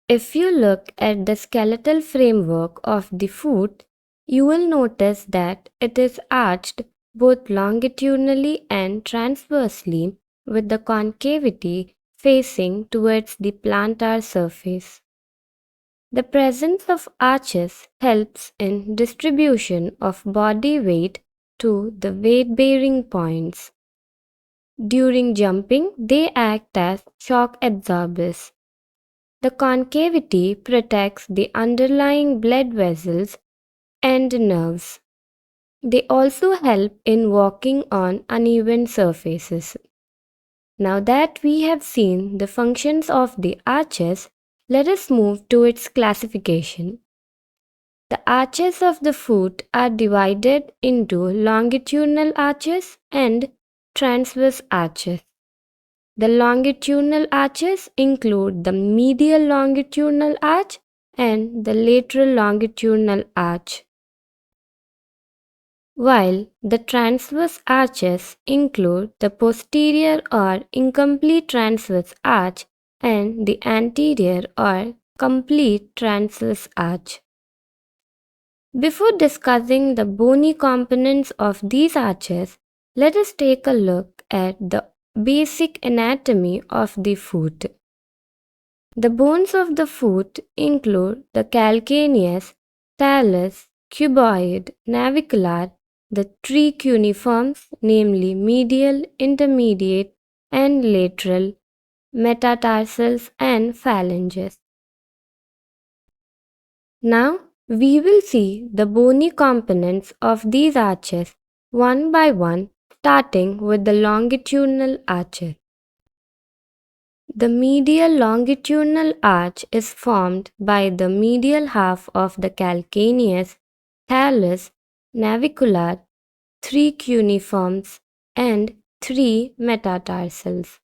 If you look at the skeletal framework of the foot, you will notice that it is arched both longitudinally and transversely, with the concavity facing towards the plantar surface. The presence of arches helps in distribution of body weight to the weight-bearing points. During jumping, they act as shock absorbers. The concavity protects the underlying blood vessels and nerves. They also help in walking on uneven surfaces. Now that we have seen the functions of the arches, let us move to its classification. The arches of the foot are divided into longitudinal arches and transverse arches. The longitudinal arches include the medial longitudinal arch and the lateral longitudinal arch, while the transverse arches include the posterior or incomplete transverse arch and the anterior or complete transverse arch. Before discussing the bony components of these arches, let us take a look at the basic anatomy of the foot. The bones of the foot include the calcaneus, talus, cuboid, navicular, the three cuneiforms, namely medial, intermediate, and lateral, metatarsals, and phalanges. Now, we will see the bony components of these arches one by one, starting with the longitudinal arches. The medial longitudinal arch is formed by the medial half of the calcaneus, talus, navicular, three cuneiforms, and three metatarsals.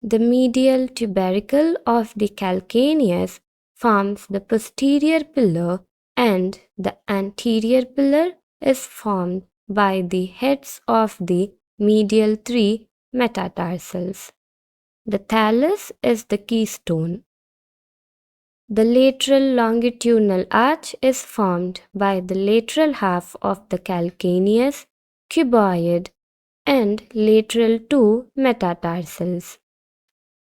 The medial tubercle of the calcaneus forms the posterior pillar, and the anterior pillar is formed by the heads of the medial three metatarsals. The thallus is the keystone. The lateral longitudinal arch is formed by the lateral half of the calcaneus, cuboid, and lateral two metatarsals.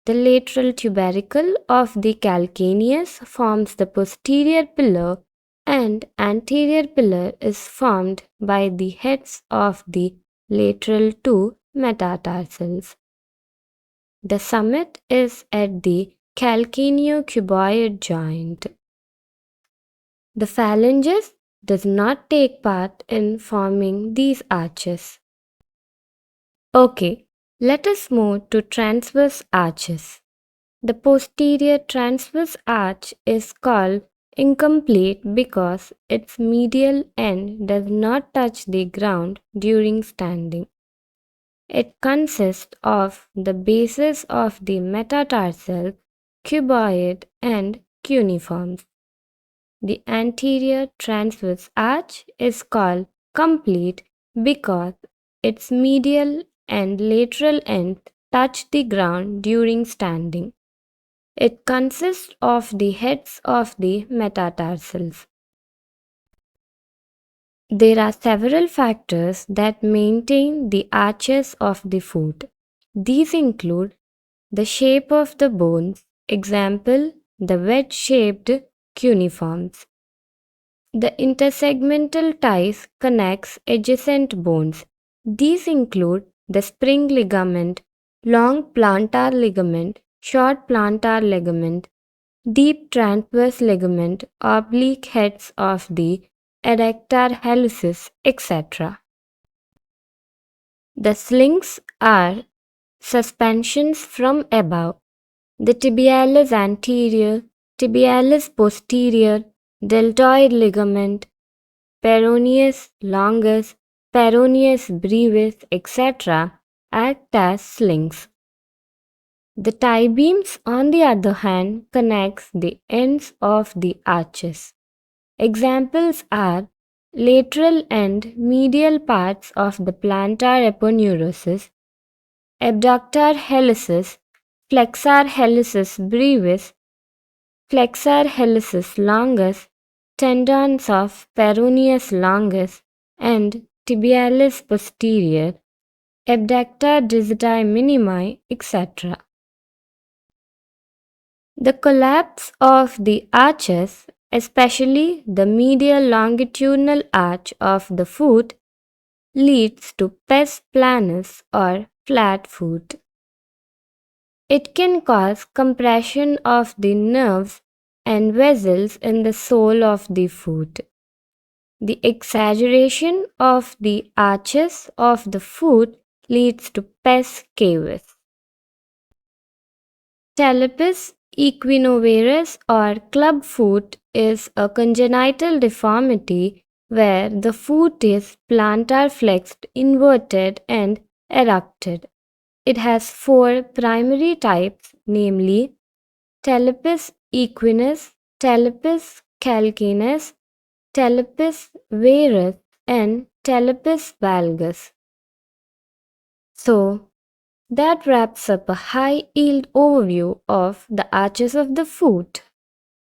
The lateral tubercle of the calcaneus forms the posterior pillar, and anterior pillar is formed by the heads of the lateral two metatarsals. The summit is at the calcaneo-cuboid joint. The phalanges does not take part in forming these arches. Okay, let us move to transverse arches. The posterior transverse arch is called incomplete because its medial end does not touch the ground during standing. It consists of the bases of the metatarsal, cuboid, and cuneiforms. The anterior transverse arch is called complete because its medial and lateral ends touch the ground during standing. It consists of the heads of the metatarsals. There are several factors that maintain the arches of the foot. These include the shape of the bones, example, the wedge-shaped cuneiforms. The intersegmental ties connects adjacent bones. These include the spring ligament, long plantar ligament, short plantar ligament, deep transverse ligament, oblique heads of the adductor hallucis, etc. The slings are suspensions from above. The tibialis anterior, tibialis posterior, deltoid ligament, peroneus longus, peroneus brevis, etc. act as slings. The tie beams, on the other hand, connects the ends of the arches. Examples are lateral and medial parts of the plantar aponeurosis, abductor helicis, flexor helicis brevis, flexor helicis longus, tendons of peroneus longus and tibialis posterior, abductor digiti minimi, etc. The collapse of the arches, especially the medial longitudinal arch of the foot, leads to pes planus or flat foot. It can cause compression of the nerves and vessels in the sole of the foot. The exaggeration of the arches of the foot leads to pes cavis. Talipes equinovarus or club foot is a congenital deformity where the foot is plantar flexed, inverted, and erupted. It has four primary types, namely Talipes equinus, Talipes calcaneus, Talipes varus, and Talipes valgus. So, that wraps up a high yield overview of the arches of the foot.